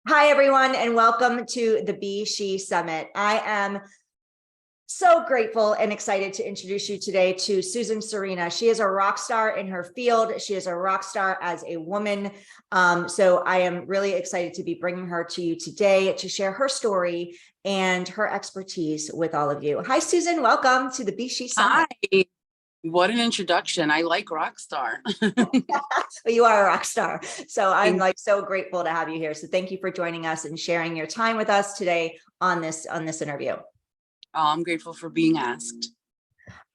Hi, everyone, and welcome to the S.H.E Summit. I am so grateful and excited to introduce you today to Susan Serena. She is a rock star in her field. She is a rock star as a woman. So I am really excited to be bringing her to you today to share her story and her expertise with all of you. Hi, Susan. Welcome to the S.H.E Summit. Hi. What an introduction. I like rock star. Well, you are a rock star. So I'm so grateful to have you here. So thank you for joining us and sharing your time with us today on this interview. I'm grateful for being asked.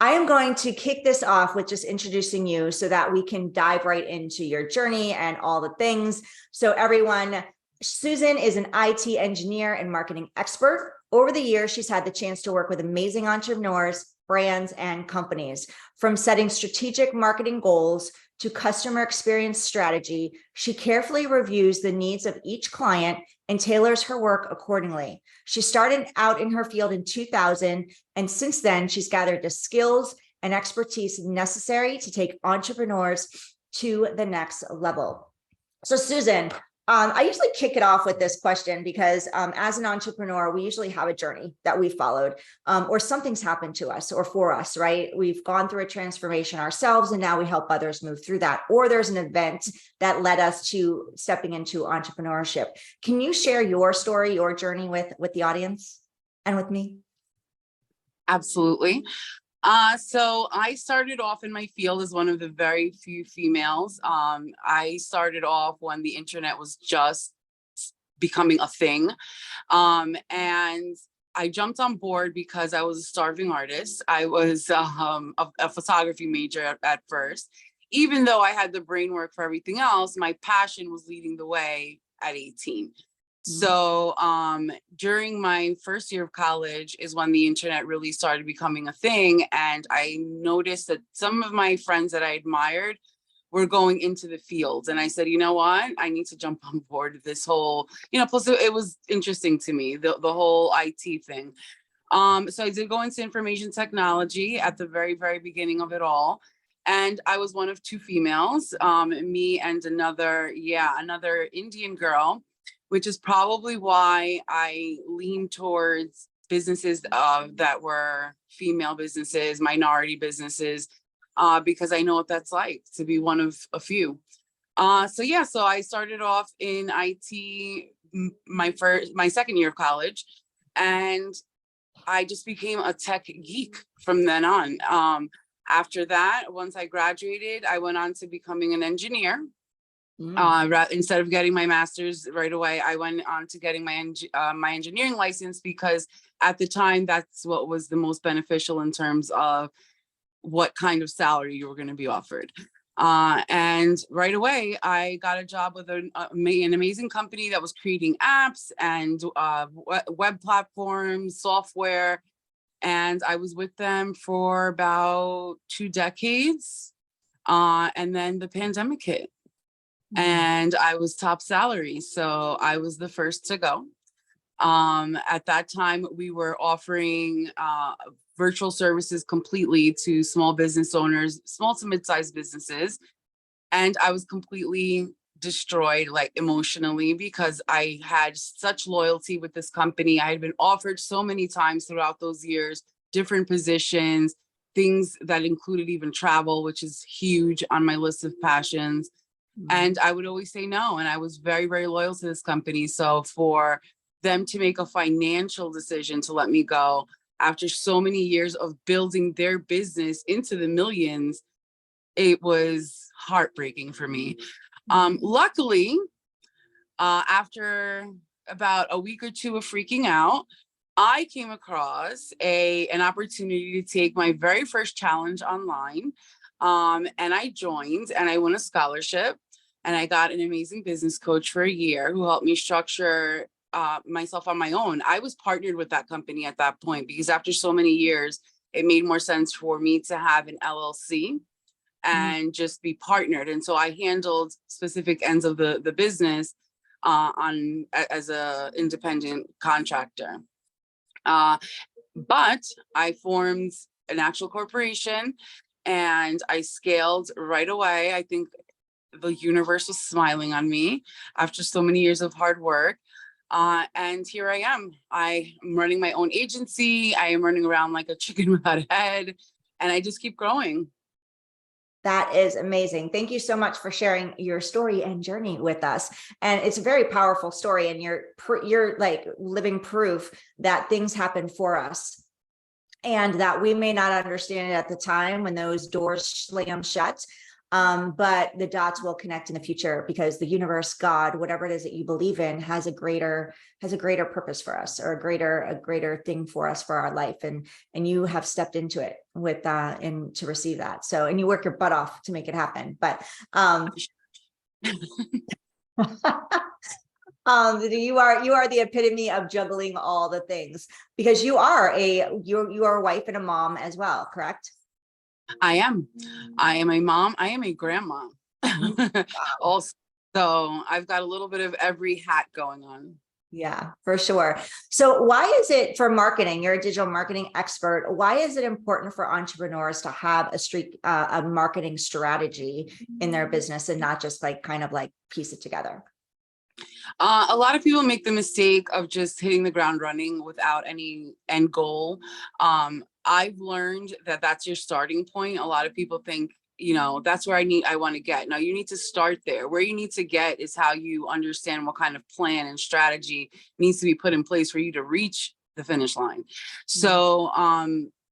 I am going to kick this off with just introducing you so that we can dive right into your journey and all the things. So everyone, Susan is an IT engineer and marketing expert. Over the years, she's had the chance to work with amazing entrepreneurs, brands, and companies. From setting strategic marketing goals to customer experience strategy, she carefully reviews the needs of each client and tailors her work accordingly. She started out in her field in 2000, and since then, she's gathered the skills and expertise necessary to take entrepreneurs to the next level. So Susan, I usually kick it off with this question because as an entrepreneur, we usually have a journey that we followed or something's happened to us or for us, right? We've gone through a transformation ourselves and now we help others move through that. Or there's an event that led us to stepping into entrepreneurship. Can you share your story, your journey with the audience and with me? Absolutely. So I started off in my field as one of the very few females. I started off when the internet was just becoming a thing. And I jumped on board because I was a starving artist. I was a photography major at first. Even though I had the brain work for everything else, my passion was leading the way at 18. So during my first year of college is when the internet really started becoming a thing. And I noticed that some of my friends that I admired were going into the field. And I said, you know what, I need to jump on board with this whole, plus it was interesting to me, the whole IT thing. So I did go into information technology at the very, very beginning of it all. And I was one of two females, me and another Indian girl, which is probably why I lean towards businesses that were female businesses, minority businesses, because I know what that's like to be one of a few. So I started off in IT my second year of college, and I just became a tech geek from then on. After that, once I graduated, I went on to becoming an engineer. Instead of getting my master's right away, I went on to getting my engineering license because at the time, that's what was the most beneficial in terms of what kind of salary you were going to be offered. And right away, I got a job with an amazing company that was creating apps and web platforms, software. And I was with them for about 2 decades. And then the pandemic hit. And I was top salary. So I was the first to go. At that time, we were offering virtual services completely to small business owners, small to mid-sized businesses. And I was completely destroyed, like emotionally, because I had such loyalty with this company. I had been offered so many times throughout those years, different positions, things that included even travel, which is huge on my list of passions. And I would always say no. And I was very, very loyal to this company. So for them to make a financial decision to let me go after so many years of building their business into the millions, it was heartbreaking for me. Luckily, after about a week or two of freaking out, I came across an opportunity to take my very first challenge online. And I joined and I won a scholarship. And I got an amazing business coach for a year who helped me structure myself on my own. I was partnered with that company at that point because after so many years, it made more sense for me to have an LLC and just be partnered. And so I handled specific ends of the business as an independent contractor. But I formed an actual corporation and I scaled right away. I think the universe was smiling on me after so many years of hard work. And here I am. I am running my own agency. I am running around like a chicken without a head, and I just keep growing. That is amazing. Thank you so much for sharing your story and journey with us. And it's a very powerful story, and you're like living proof that things happen for us, and that we may not understand it at the time when those doors slam shut. But the dots will connect in the future, because the universe, God, whatever it is that you believe in, has a greater purpose for us, or a greater thing for us for our life. And you have stepped into it with and to receive that. So, and you work your butt off to make it happen. But you are the epitome of juggling all the things, because you are a wife and a mom as well, correct? I am. I am a mom. I am a grandma. Also, so I've got a little bit of every hat going on. Yeah, for sure. So why is it, for marketing, you're a digital marketing expert, why is it important for entrepreneurs to have a marketing strategy in their business, and not just like kind of like piece it together? A lot of people make the mistake of just hitting the ground running without any end goal. I've learned that that's your starting point. A lot of people think, that's where I want to get. Now you need to start there. Where you need to get is how you understand what kind of plan and strategy needs to be put in place for you to reach the finish line. So,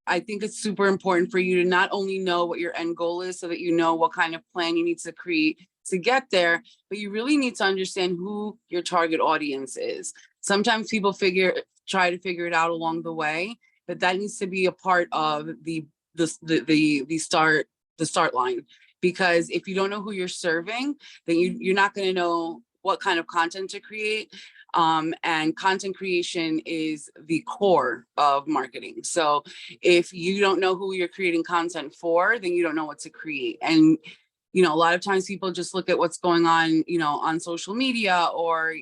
I think it's super important for you to not only know what your end goal is, so that you know what kind of plan you need to create to get there, but you really need to understand who your target audience is. Sometimes people try to figure it out along the way, but that needs to be a part of the start line. Because if you don't know who you're serving, then you're not going to know what kind of content to create. And content creation is the core of marketing. So if you don't know who you're creating content for, then you don't know what to create. And a lot of times people just look at what's going on, on social media, or,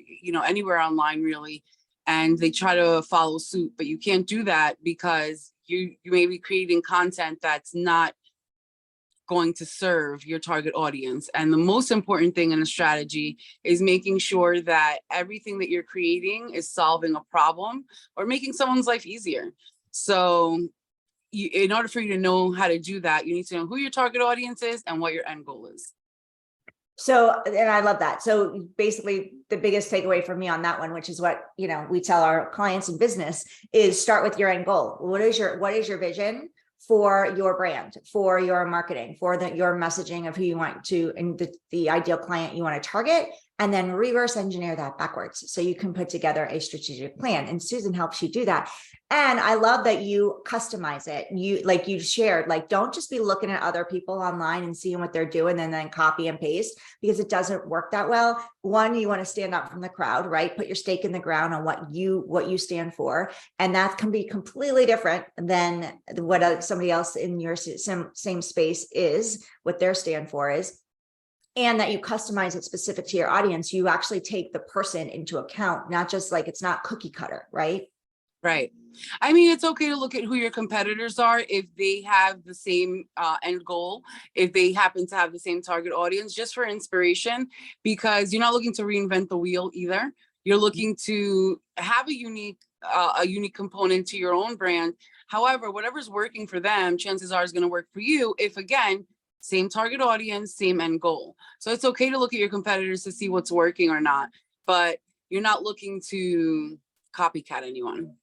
anywhere online really, and they try to follow suit. But you can't do that, because you may be creating content that's not going to serve your target audience. And the most important thing in a strategy is making sure that everything that you're creating is solving a problem or making someone's life easier. So in order for you to know how to do that, you need to know who your target audience is and what your end goal is. So, and I love that. So basically the biggest takeaway for me on that one, which is what, we tell our clients in business, is start with your end goal. What is your vision for your brand, for your marketing, for your messaging of who you want to, and the ideal client you want to target, and then reverse engineer that backwards so you can put together a strategic plan. And Susan helps you do that. And I love that you customize it. You shared, don't just be looking at other people online and seeing what they're doing and then copy and paste, because it doesn't work that well. One, you want to stand out from the crowd, right? Put your stake in the ground on what you stand for. And that can be completely different than what somebody else in your same space is, what their stand for is. And that you customize it specific to your audience. You actually take the person into account, not just it's not cookie cutter, right? Right. I mean, it's okay to look at who your competitors are if they have the same end goal, if they happen to have the same target audience, just for inspiration, because you're not looking to reinvent the wheel either. You're looking to have a unique component to your own brand. However, whatever's working for them, chances are is going to work for you if, again, same target audience, same end goal. So it's okay to look at your competitors to see what's working or not, but you're not looking to copycat anyone.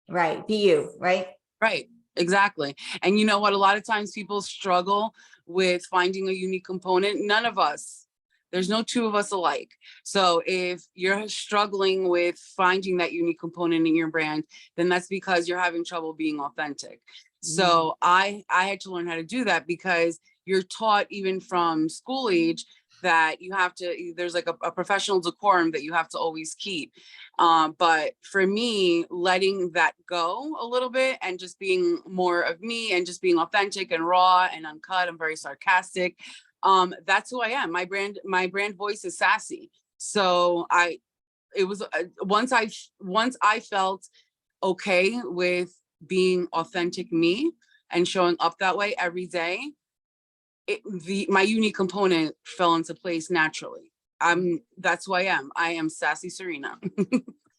Right. Be you, right? Right. Exactly. And you know what? A lot of times people struggle with finding a unique component. None of us, there's no two of us alike. So if you're struggling with finding that unique component in your brand, then that's because you're having trouble being authentic. So I had to learn how to do that, because you're taught even from school age that you have to, there's like a professional decorum that you have to always keep. But for me, letting that go a little bit and just being more of me and just being authentic and raw and uncut, I'm very sarcastic. That's who I am. My brand voice is sassy. So once I felt okay with being authentic me and showing up that way every day, my unique component fell into place naturally. That's who I am. I am sassy Serena.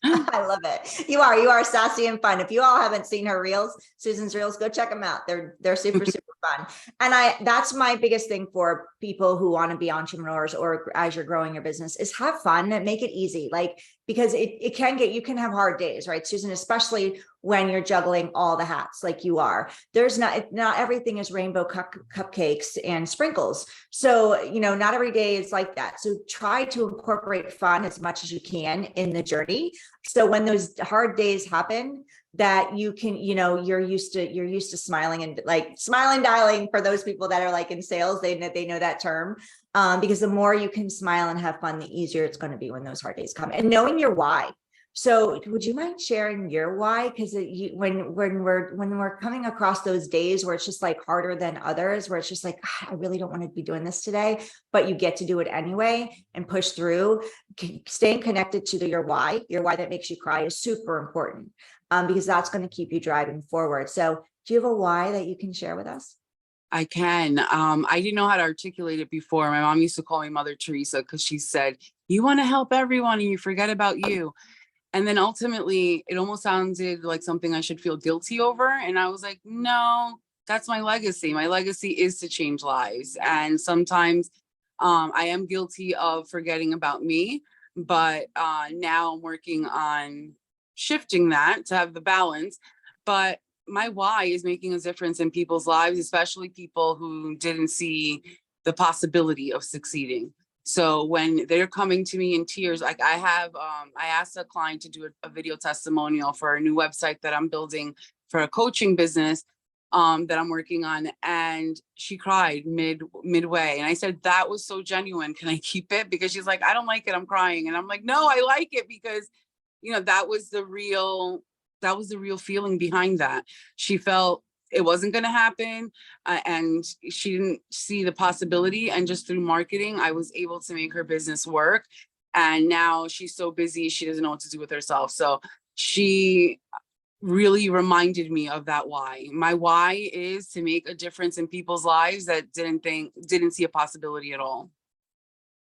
I love it. You are sassy and fun. If you all haven't seen her reels, Susan's reels, go check them out. They're super, super fun. And that's my biggest thing for people who want to be entrepreneurs or as you're growing your business is have fun and make it easy. Like, because it can you can have hard days, right, Susan, especially when you're juggling all the hats like you are. There's not everything is rainbow cupcakes and sprinkles. So, not every day is like that. So try to incorporate fun as much as you can in the journey. So when those hard days happen, that you can, you're used to smiling and like smiling, dialing for those people that are like in sales, they know that term. Because the more you can smile and have fun, the easier it's going to be when those hard days come, and knowing your why. So would you mind sharing your why? Because when we're coming across those days where it's just like harder than others, where it's just like, I really don't want to be doing this today, but you get to do it anyway and push through. Staying connected to your why that makes you cry is super important, because that's going to keep you driving forward. So do you have a why that you can share with us? I can. I didn't know how to articulate it before. My mom used to call me Mother Teresa because she said, you want to help everyone and you forget about you. And then ultimately, it almost sounded like something I should feel guilty over. And I was like, no, that's my legacy. My legacy is to change lives. And sometimes I am guilty of forgetting about me. But now I'm working on shifting that to have the balance. But my why is making a difference in people's lives, especially people who didn't see the possibility of succeeding. So when they're coming to me in tears, like I asked a client to do a video testimonial for a new website that I'm building for a coaching business that I'm working on. And she cried midway. And I said, that was so genuine. Can I keep it? Because she's like, I don't like it. I'm crying. And I'm like, no, I like it because, that was the real feeling behind that. She felt it wasn't going to happen, and she didn't see the possibility. And just through marketing, I was able to make her business work. And now she's so busy, she doesn't know what to do with herself. So she really reminded me of that why. My why is to make a difference in people's lives that didn't see a possibility at all.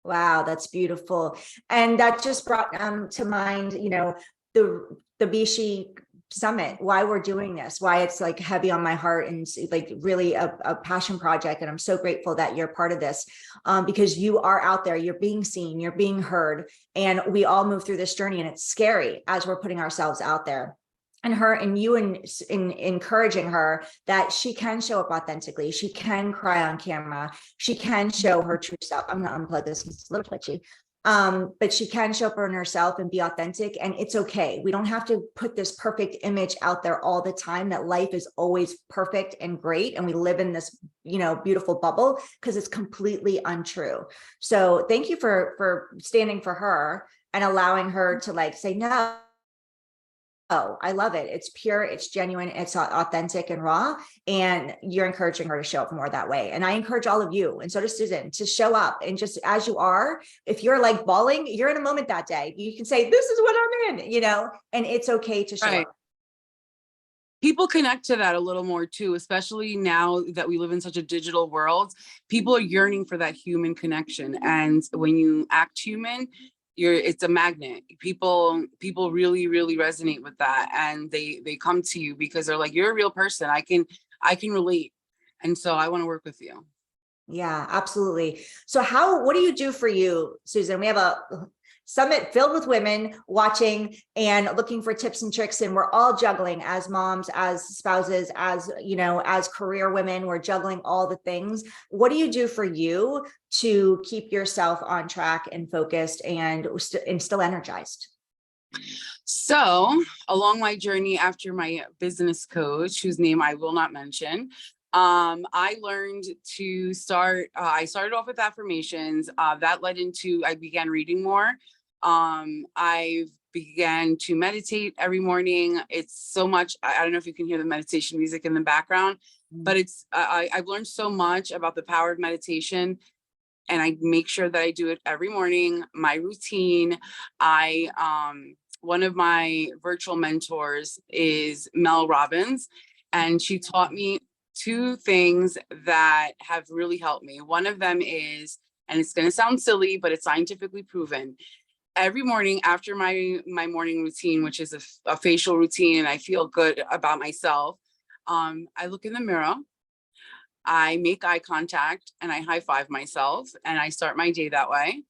Wow, that's beautiful. And that just brought to mind, the S.H.E Summit, why we're doing this, why it's like heavy on my heart and like really a passion project. And I'm so grateful that you're part of this, because you are out there, you're being seen, you're being heard, and we all move through this journey, and it's scary as we're putting ourselves out there. And her and you in encouraging her that she can show up authentically. She can cry on camera. She can show her true self. I'm going to unplug this because it's a little twitchy. But she can show up on herself and be authentic, and it's okay. We don't have to put this perfect image out there all the time, that life is always perfect and great. And we live in this, beautiful bubble, because it's completely untrue. So thank you for standing for her and allowing her to like say, no, oh, I love it. It's pure, it's genuine, it's authentic and raw. And you're encouraging her to show up more that way. And I encourage all of you, and so does Susan, to show up and just as you are. If you're like bawling, you're in a moment that day, you can say, this is what I'm in, and it's okay to show up. People connect to that a little more too, especially now that we live in such a digital world. People are yearning for that human connection. And when you act human, it's a magnet. People really, really resonate with that. And they come to you because they're like, you're a real person. I can relate. And so I want to work with you. Yeah, absolutely. So what do you do for you, Susan? We have a summit filled with women watching and looking for tips and tricks. And we're all juggling as moms, as spouses, as career women. We're juggling all the things. What do you do for you to keep yourself on track and focused and still energized? So along my journey after my business coach, whose name I will not mention, I learned to I started off with affirmations. That led into, I began reading more. I began to meditate every morning. It's so much, I don't know if you can hear the meditation music in the background, but I've learned so much about the power of meditation, and I make sure that I do it every morning. My routine, one of my virtual mentors is Mel Robbins, and she taught me two things that have really helped me. One of them is, and it's going to sound silly, but it's scientifically proven. Every morning after my morning routine, which is a facial routine, and I feel good about myself, I look in the mirror, I make eye contact, and I high five myself, and I start my day that way.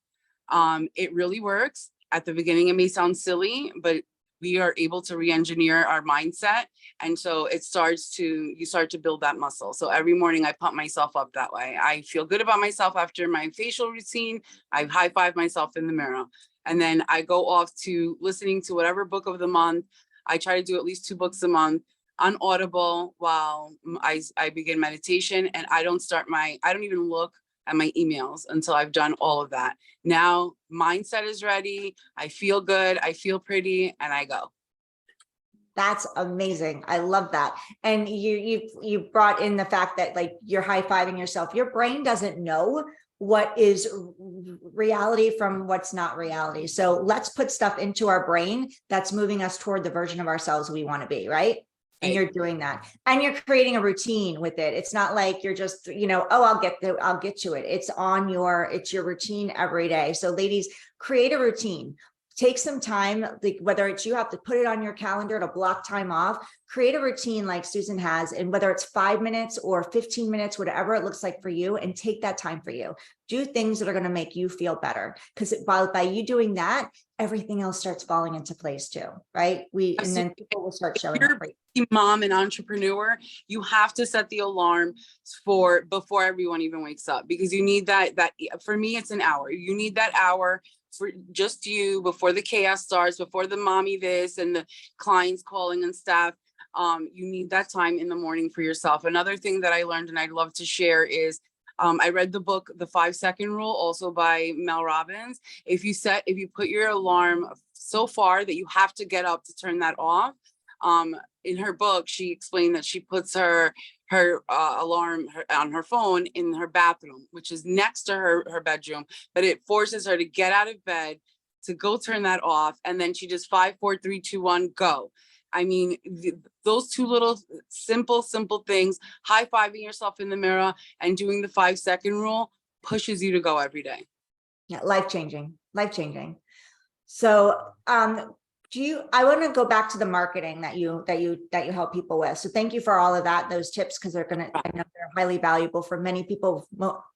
It really works. At the beginning, it may sound silly, but we are able to re-engineer our mindset. And so you start to build that muscle. So every morning I pump myself up that way. I feel good about myself after my facial routine. I high five myself in the mirror. And then I go off to listening to whatever book of the month. I try to do at least 2 books a month on Audible while I begin meditation. And I don't even look at my emails until I've done all of that. Now mindset is ready. I feel good. I feel pretty, and I go. That's amazing. I love that. And you brought in the fact that like you're high-fiving yourself. Your brain doesn't know what is reality from what's not reality. So let's put stuff into our brain that's moving us toward the version of ourselves we want to be, right? And you're doing that, and you're creating a routine with it. It's not like you're just, oh, I'll get to it. It's your routine every day. So ladies, create a routine. Take some time, like whether it's you have to put it on your calendar to block time off, create a routine like Susan has, and whether it's 5 minutes or 15 minutes, whatever it looks like for you, and take that time for you. Do things that are going to make you feel better, because by you doing that, everything else starts falling into place too, right? And then people will start showing up. Mom and entrepreneur, you have to set the alarm for before everyone even wakes up, because you need that for me, it's an hour. You need that hour for just you before the chaos starts, before the mommy this and the clients calling and stuff. You need that time in the morning for yourself. Another thing that I learned and I'd love to share is I read the book, The 5-Second Rule, also by Mel Robbins. If you put your alarm so far that you have to get up to turn that off, in her book, she explained that she puts her alarm on her phone in her bathroom, which is next to her bedroom, but it forces her to get out of bed to go turn that off. And then she just 5, 4, 3, 2, 1, go. I mean, those two little simple things, high-fiving yourself in the mirror and doing the 5-second rule, pushes you to go every day. Yeah, life-changing. So, I want to go back to the marketing that you help people with. So thank you for all of that, those tips, because I know they're highly valuable for many people,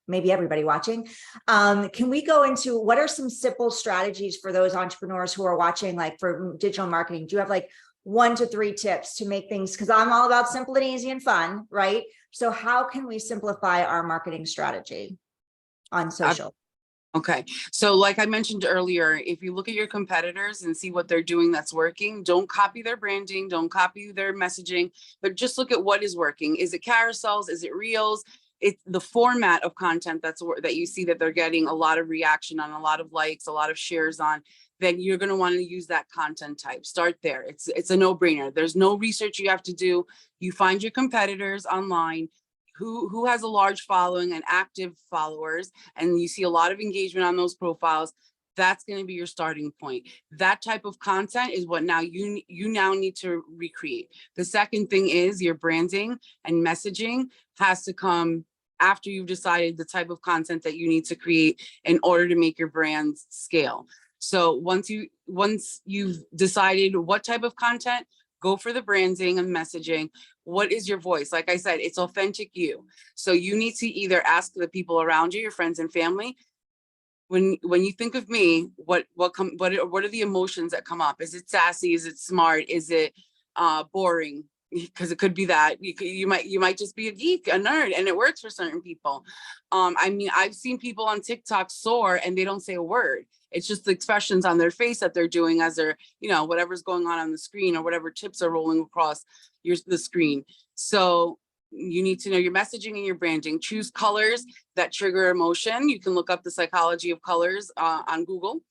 maybe everybody watching. Can we go into what are some simple strategies for those entrepreneurs who are watching, like for digital marketing? Do you have like 1 to 3 tips to make things, because I'm all about simple and easy and fun, right? So how can we simplify our marketing strategy on social? Okay. So like I mentioned earlier, if you look at your competitors and see what they're doing that's working, don't copy their branding, don't copy their messaging, but just look at what is working. Is it carousels? Is it reels? It's the format of content that you see that they're getting a lot of reaction on, a lot of likes, a lot of shares on, then you're going to want to use that content type. Start there. It's a no-brainer. There's no research you have to do. You find your competitors online who has a large following and active followers, and you see a lot of engagement on those profiles. That's going to be your starting point. That type of content is what now you now need to recreate. The second thing is your branding and messaging has to come after you've decided the type of content that you need to create in order to make your brand scale. So once you've decided what type of content, go for the branding and messaging. What is your voice? Like I said, it's authentic you. So you need to either ask the people around you, your friends and family, when you think of me, what are the emotions that come up? Is it sassy? Is it smart? Is it boring? Because it could be that you might just be a geek, a nerd, and it works for certain people. I mean, I've seen people on TikTok soar and they don't say a word. It's just the expressions on their face that they're doing as they're, whatever's going on the screen or whatever tips are rolling across the screen. So you need to know your messaging and your branding. Choose colors that trigger emotion. You can look up the psychology of colors on Google,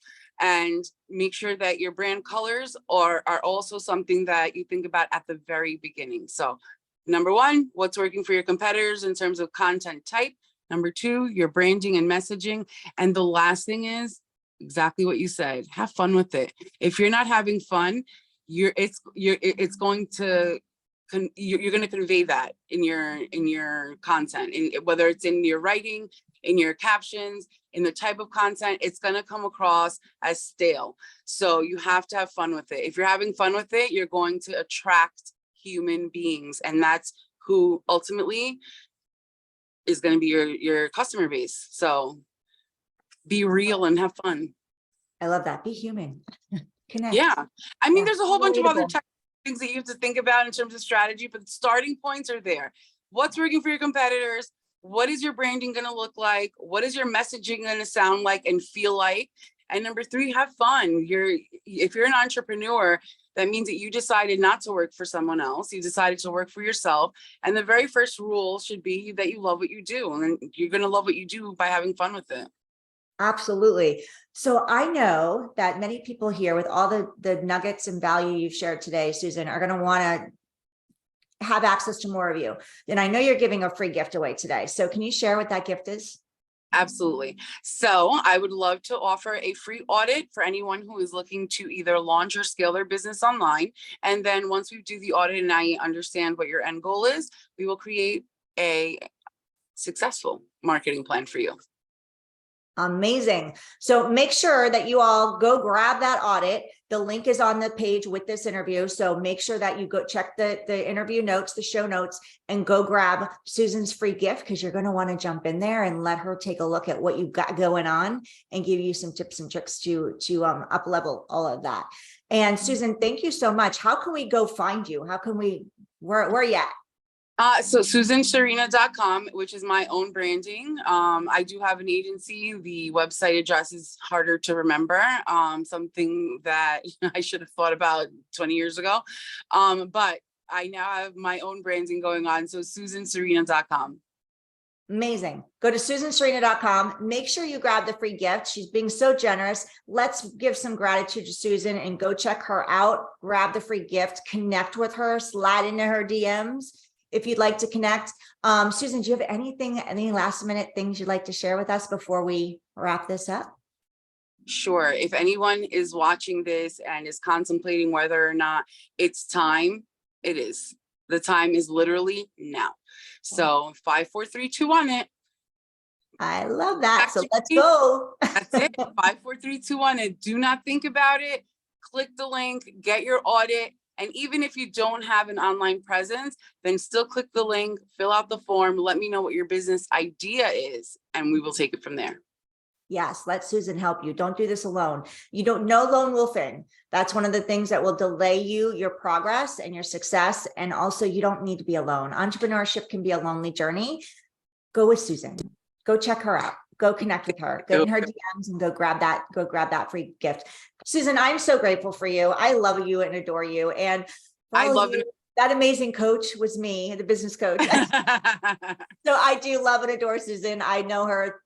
and make sure that your brand colors are also something that you think about at the very beginning. So number 1, what's working for your competitors in terms of content type. Number 2, your branding and messaging. And the last thing is exactly what you said. Have fun with it. If you're not having fun, it's going to you're going to convey that in your content, in whether it's in your writing, in your captions, in the type of content, it's going to come across as stale. So you have to have fun with it. If you're having fun with it, you're going to attract human beings, and that's who ultimately is going to be your customer base. So be real and have fun. I love that. Be human. Connect. Yeah. I mean, Yeah. there's a whole bunch of other Relatable. things that you have to think about in terms of strategy, but the starting points are there. What's working for your competitors? What is your branding going to look like? What is your messaging going to sound like and feel like? And number 3, have fun. If you're an entrepreneur, that means that you decided not to work for someone else. You decided to work for yourself. And the very first rule should be that you love what you do. And you're going to love what you do by having fun with it. Absolutely. So I know that many people here, with all the nuggets and value you've shared today, Susan, are going to want to have access to more of you. And I know you're giving a free gift away today. So can you share what that gift is? Absolutely. So I would love to offer a free audit for anyone who is looking to either launch or scale their business online. And then once we do the audit and I understand what your end goal is, we will create a successful marketing plan for you. Amazing. So make sure that you all go grab that audit. The link is on the page with this interview. So make sure that you go check the interview notes, the show notes, and go grab Susan's free gift, because you're going to want to jump in there and let her take a look at what you've got going on and give you some tips and tricks to up level all of that. And Susan, thank you so much. How can we go find you? How can we, where are you at? So SusanSerena.com, which is my own branding. I do have an agency. The website address is harder to remember. Something that I should have thought about 20 years ago. But I now have my own branding going on. So SusanSerena.com. Amazing. Go to SusanSerena.com. Make sure you grab the free gift. She's being so generous. Let's give some gratitude to Susan and go check her out. Grab the free gift, connect with her, slide into her DMs if you'd like to connect. Susan, do you have any last minute things you'd like to share with us before we wrap this up? Sure. If anyone is watching this and is contemplating whether or not it's time, it is. The time is literally now. So 5, 4, 3, 2, 1 it. I love that. So let's go. That's it. 5, 4, 3, 2, 1 it. Do not think about it. Click the link, get your audit. And even if you don't have an online presence, then still click the link, fill out the form, let me know what your business idea is, and we will take it from there. Yes, let Susan help you. Don't do this alone. You don't know lone wolfing. That's one of the things that will delay your progress and your success. And also, you don't need to be alone. Entrepreneurship can be a lonely journey. Go with Susan. Go check her out. Go connect with her. Go in her DMs and go grab that free gift. Susan, I'm so grateful for you. I love you and adore you. And I love it. That amazing coach was me, the business coach. So I do love and adore Susan. I know her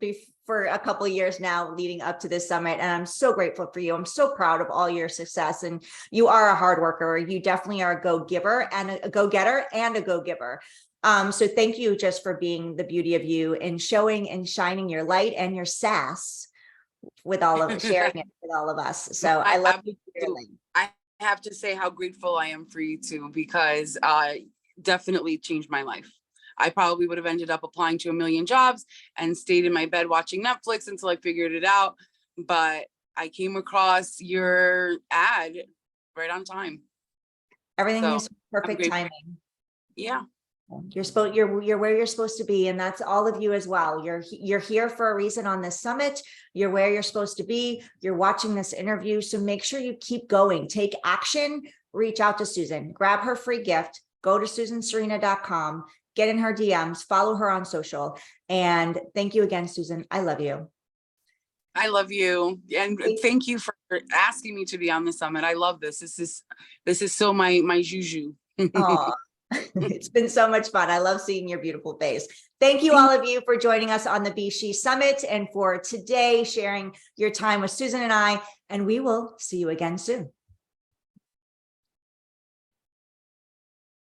for a couple of years now leading up to this summit. And I'm so grateful for you. I'm so proud of all your success. And you are a hard worker. You definitely are a go-giver and a go-getter and a go-giver. So thank you just for being the beauty of you and showing and shining your light and your sass with all of it, sharing it with all of us. So I love you dearly. I have to say how grateful I am for you too, because definitely changed my life. I probably would have ended up applying to a million jobs and stayed in my bed watching Netflix until I figured it out. But I came across your ad right on time. Everything is perfect timing. Yeah. You're where you're supposed to be, and that's all of you as well. You're here for a reason on this summit. You're where you're supposed to be. You're watching this interview, so make sure you keep going. Take action. Reach out to Susan. Grab her free gift. Go to SusanSerena.com. Get in her DMs. Follow her on social. And thank you again, Susan. I love you. I love you, and thank you for asking me to be on the summit. I love this. This is so my juju. Oh. It's been so much fun. I love seeing your beautiful face. Thank you all of you for joining us on the S.H.E Summit and for today sharing your time with Susan and I, and we will see you again soon.